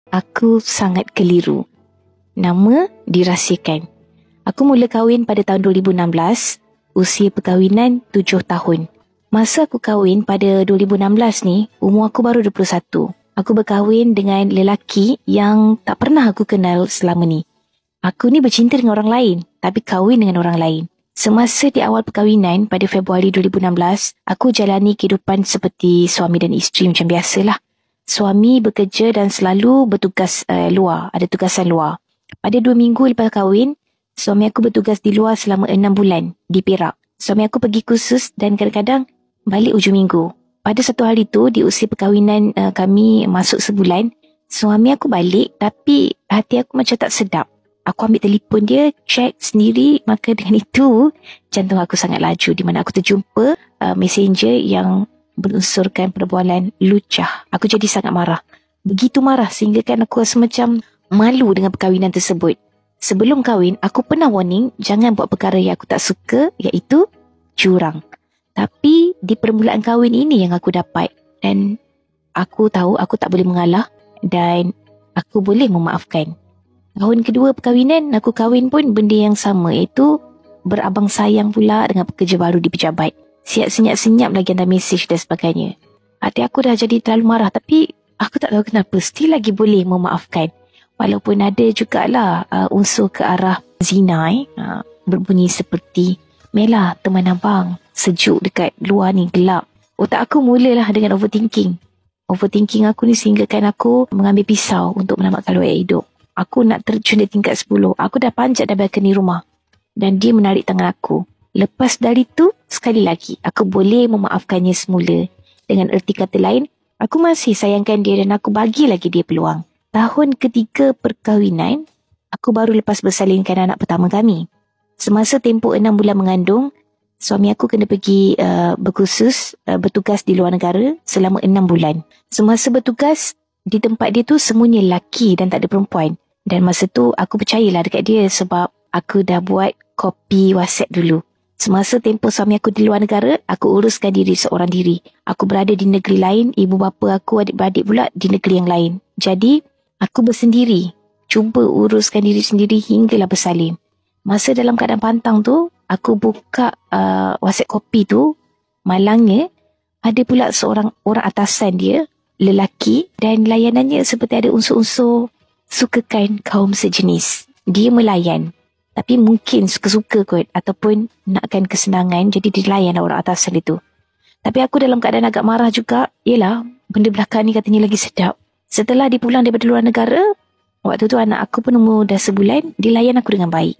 Aku sangat keliru. Nama dirahsiakan. Aku mula kahwin pada tahun 2016, usia perkahwinan 7 tahun. Masa aku kahwin pada 2016 ni, umur aku baru 21. Aku berkahwin dengan lelaki yang tak pernah aku kenal selama ni. Aku ni bercinta dengan orang lain, tapi kahwin dengan orang lain. Semasa di awal perkahwinan pada Februari 2016, aku jalani kehidupan seperti suami dan isteri macam biasalah. Suami bekerja dan selalu bertugas luar, ada tugasan luar. Pada 2 minggu lepas kahwin, suami aku bertugas di luar selama 6 bulan di Perak. Suami aku pergi kursus dan kadang-kadang balik hujung minggu. Pada satu hari tu, di usia perkahwinan kami masuk sebulan, suami aku balik tapi hati aku macam tak sedap. Aku ambil telefon dia, check sendiri, maka dengan itu jantung aku sangat laju di mana aku terjumpa messenger yang berunsurkan perbualan lucah. Aku jadi sangat marah. Begitu marah sehingga kan aku rasa macam malu dengan perkahwinan tersebut. Sebelum kahwin, aku pernah warning jangan buat perkara yang aku tak suka, iaitu curang. Tapi di permulaan kahwin ini yang aku dapat, dan aku tahu aku tak boleh mengalah dan aku boleh memaafkan. Tahun kedua perkahwinan, aku kahwin pun benda yang sama, iaitu berabang sayang pula dengan pekerja baru di pejabat. Siap senyap-senyap lagi hantar mesej dan sebagainya. Hati aku dah jadi terlalu marah, tapi aku tak tahu kenapa still lagi boleh memaafkan. Walaupun ada jugalah unsur ke arah zina, berbunyi seperti, Mela, teman abang, sejuk dekat luar ni, gelap. Otak aku mulalah dengan overthinking. Overthinking aku ni sehinggakan aku mengambil pisau untuk menamatkan luar hidup. Aku nak terjun di tingkat 10. Aku dah panjat dah balkoni rumah. Dan dia menarik tangan aku. Lepas dari tu, sekali lagi, aku boleh memaafkannya semula. Dengan erti kata lain, aku masih sayangkan dia dan aku bagi lagi dia peluang. Tahun ketiga perkahwinan, aku baru lepas bersalinkan anak pertama kami. Semasa tempoh 6 bulan mengandung, suami aku kena pergi berkursus, bertugas di luar negara selama 6 bulan. Semasa bertugas, di tempat dia tu semuanya lelaki dan tak ada perempuan. Dan masa tu aku percayalah dekat dia sebab aku dah buat kopi WhatsApp dulu. Semasa tempoh suami aku di luar negara, aku uruskan diri seorang diri. Aku berada di negeri lain, ibu bapa aku, adik-beradik pula di negeri yang lain. Jadi, aku bersendiri, cuba uruskan diri sendiri hinggalah bersalin. Masa dalam keadaan pantang tu, aku buka WhatsApp kopi tu, malangnya ada pula seorang orang atasan dia, lelaki, dan layanannya seperti ada unsur-unsur sukakan kaum sejenis. Dia melayan, tapi mungkin suka-suka kot, ataupun nakkan kesenangan, jadi dia layan orang atasan itu. Tapi aku dalam keadaan agak marah juga. Yelah, benda belakang ni katanya lagi sedap. Setelah dia pulang daripada luar negara, waktu tu anak aku pun umur dah sebulan, dia layan aku dengan baik.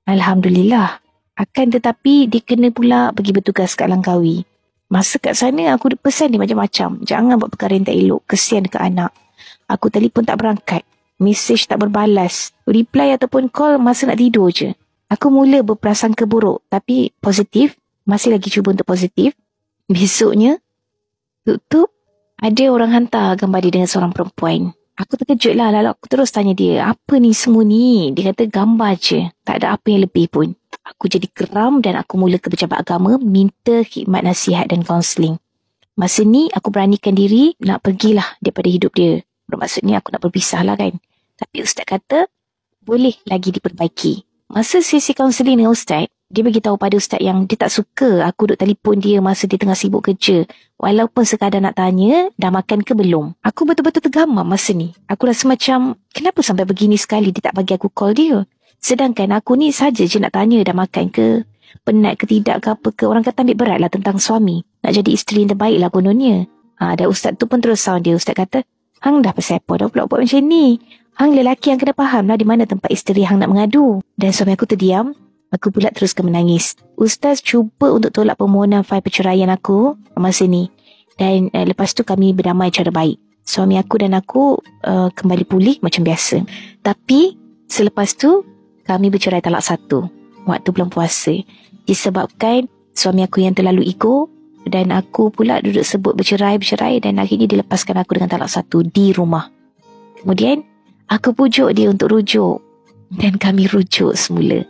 Alhamdulillah. Akan tetapi dia kena pula pergi bertugas kat Langkawi. Masa kat sana aku pesan dia macam-macam. Jangan buat perkara yang tak elok, kesian dekat anak. Aku telefon tak berangkat, mesej tak berbalas, reply ataupun call masa nak tidur je. Aku mula berprasangka buruk, tapi positif, masih lagi cuba untuk positif. Besoknya, tutup, ada orang hantar gambar dia dengan seorang perempuan. Aku terkejut lah, lalu aku terus tanya dia, apa ni semua ni? Dia kata gambar je, tak ada apa yang lebih pun. Aku jadi geram dan aku mula ke pejabat agama minta khidmat nasihat dan kaunseling. Masa ni aku beranikan diri nak pergilah daripada hidup dia. Bermaksudnya aku nak berpisah lah kan. Tapi ustaz kata boleh lagi diperbaiki. Masa sesi kaunseling dengan ustaz, dia beritahu pada ustaz yang dia tak suka aku duk telefon dia masa dia tengah sibuk kerja. Walaupun sekadar nak tanya, dah makan ke belum. Aku betul-betul tergamam masa ni. Aku rasa macam, kenapa sampai begini sekali dia tak bagi aku call dia? Sedangkan aku ni saja je nak tanya dah makan ke, penat ke tidak ke apa ke. Orang kata ambil berat lah tentang suami. Nak jadi isteri yang terbaik lah kononnya. Dan ustaz tu pun terus sound dia. Ustaz kata, hang dah pasal apa dah pula buat macam ni? Hang lelaki yang kena faham lah di mana tempat isteri hang nak mengadu. Dan suami aku terdiam. Aku pula teruskan menangis. Ustaz cuba untuk tolak permohonan fail perceraian aku masa ni. Dan lepas tu kami berdamai cara baik. Suami aku dan aku kembali pulih macam biasa. Tapi selepas tu kami bercerai talak 1 waktu bulan puasa. Disebabkan suami aku yang terlalu ego dan aku pula duduk sebut bercerai dan akhirnya dilepaskan aku dengan talak 1 di rumah. Kemudian aku pujuk dia untuk rujuk dan kami rujuk semula.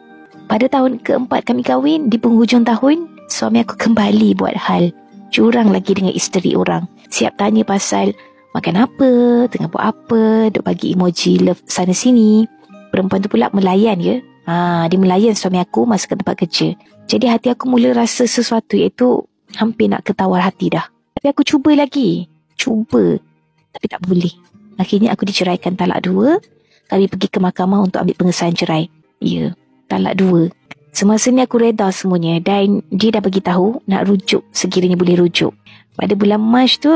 Pada tahun keempat kami kahwin, di penghujung tahun, suami aku kembali buat hal curang lagi dengan isteri orang. Siap tanya pasal makan apa, tengah buat apa, duk bagi emoji love sana sini. Perempuan tu pula melayan ya. Dia melayan suami aku masa ke tempat kerja. Jadi hati aku mula rasa sesuatu, iaitu hampir nak ketawar hati dah. Tapi aku cuba lagi. Tapi tak boleh. Akhirnya aku diceraikan talak 2. Kami pergi ke mahkamah untuk ambil pengesahan cerai. Ya, talak 2. Semasa ni aku reda semuanya dan dia dah bagi tahu nak rujuk sekiranya boleh rujuk. Pada bulan Mac tu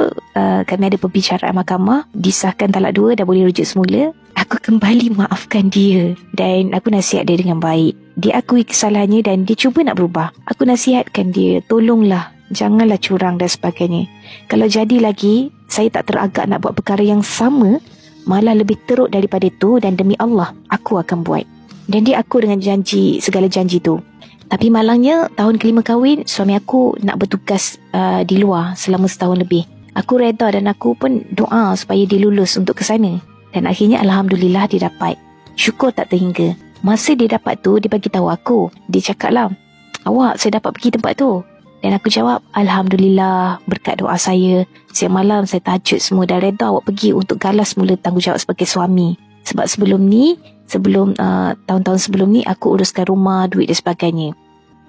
kami ada perbicaraan mahkamah, disahkan talak 2 dah boleh rujuk semula. Aku kembali maafkan dia dan aku nasihat dia dengan baik. Dia akui kesalahannya dan dia cuba nak berubah. Aku nasihatkan dia, tolonglah, janganlah curang dan sebagainya. Kalau jadi lagi, saya tak teragak nak buat perkara yang sama, malah lebih teruk daripada itu, dan demi Allah, aku akan buat. Dan dia aku dengan segala janji tu. Tapi malangnya, tahun kelima kahwin, suami aku nak bertugas di luar selama setahun lebih. Aku reda dan aku pun doa supaya dia lulus untuk ke sana. Dan akhirnya Alhamdulillah dia dapat. Syukur tak terhingga. Masa dia dapat tu, dia bagi tahu aku. Dia cakap lah, awak saya dapat pergi tempat tu. Dan aku jawab, Alhamdulillah, berkat doa saya. Siang malam saya tahajud semua dan reda awak pergi untuk galas mula tanggungjawab sebagai suami. Sebab sebelum tahun-tahun sebelum ni, aku uruskan rumah, duit dan sebagainya.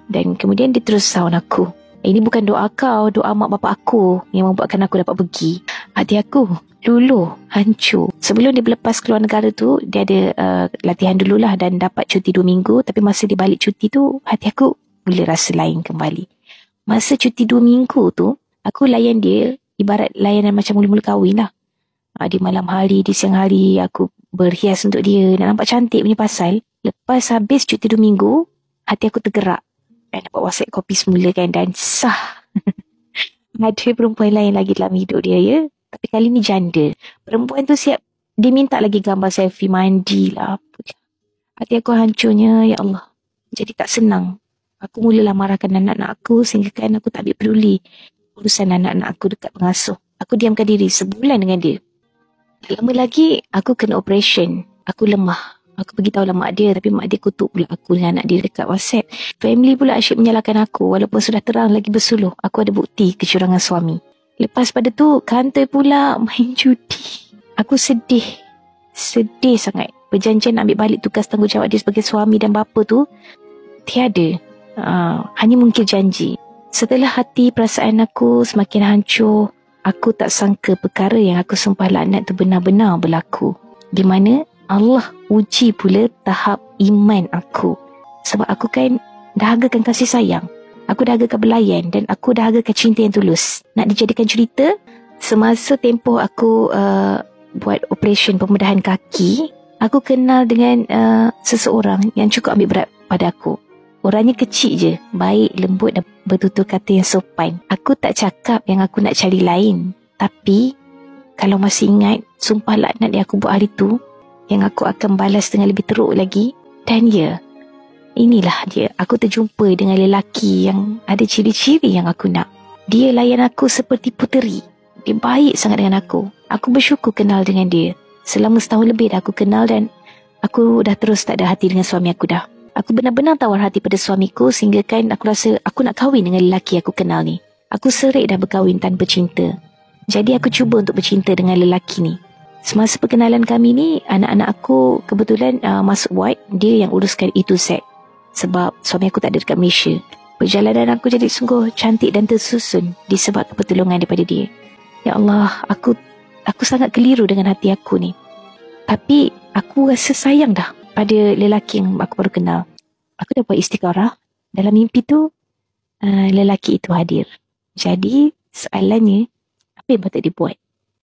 Dan kemudian dia terus sahun aku, ini bukan doa kau, doa mak bapak aku yang membuatkan aku dapat pergi. Hati aku luluh, hancur. Sebelum dia berlepas keluar negara tu, dia ada latihan dululah dan dapat cuti 2 minggu. Tapi masa dia balik cuti tu, hati aku mula rasa lain kembali. Masa cuti 2 minggu tu, aku layan dia ibarat layanan macam mula-mula kahwin lah. Di malam hari, di siang hari, aku berhias untuk dia. Nak nampak cantik punya pasal. Lepas habis cuti 2 minggu, hati aku tergerak. Dan dapat WhatsApp kopi semula kan. Dan sah. Ada perempuan lain lagi dalam hidup dia ya. Tapi kali ni janda. Perempuan tu siap. Dia minta lagi gambar selfie mandi lah. Hati aku hancurnya. Ya Allah. Jadi tak senang. Aku mulalah marahkan anak-anak aku. Sehingga kan aku tak ambil peduli urusan anak-anak aku dekat pengasuh. Aku diamkan diri sebulan dengan dia. Lama lagi aku kena operation. Aku lemah. Aku beritahu lah mak dia, tapi mak dia kutuk pula aku dengan anak dia dekat WhatsApp. Family pula asyik menyalahkan aku, walaupun sudah terang lagi bersuluh. Aku ada bukti kecurangan suami. Lepas pada tu, kantor pula main judi. Aku sedih sangat. Perjanjian ambil balik tugas tanggungjawab dia sebagai suami dan bapa tu tiada. Hanya mungkir janji. Setelah hati perasaan aku semakin hancur, aku tak sangka perkara yang aku sembah laknat tu benar-benar berlaku. Di mana Allah uji pula tahap iman aku. Sebab aku kan dahagakan kasih sayang. Aku dahagakan belayan dan aku dahagakan cinta yang tulus. Nak dijadikan cerita, semasa tempoh aku buat operasi pembedahan kaki, aku kenal dengan seseorang yang cukup ambil berat pada aku. Orangnya kecil je, baik, lembut dan bertutur kata yang sopan. Aku tak cakap yang aku nak cari lain. Tapi, kalau masih ingat sumpah laknat yang aku buat hari tu, yang aku akan balas dengan lebih teruk lagi. Dan ya, inilah dia. Aku terjumpa dengan lelaki yang ada ciri-ciri yang aku nak. Dia layan aku seperti puteri. Dia baik sangat dengan aku. Aku bersyukur kenal dengan dia. Selama setahun lebih dah aku kenal dan aku dah terus tak ada hati dengan suami aku dah. Aku benar-benar tawar hati pada suamiku sehingga kan aku rasa aku nak kahwin dengan lelaki aku kenal ni. Aku serik dah berkahwin tanpa cinta. Jadi aku cuba untuk bercinta dengan lelaki ni. Semasa perkenalan kami ni, anak-anak aku kebetulan masuk ward. Dia yang uruskan itu set. Sebab suami aku tak ada dekat Malaysia. Perjalanan aku jadi sungguh cantik dan tersusun disebabkan pertolongan daripada dia. Ya Allah, aku sangat keliru dengan hati aku ni. Tapi aku rasa sayang dah pada lelaki yang aku baru kenal. Aku dah buat istikharah. Dalam mimpi tu, lelaki itu hadir. Jadi, soalannya, apa yang patut dibuat?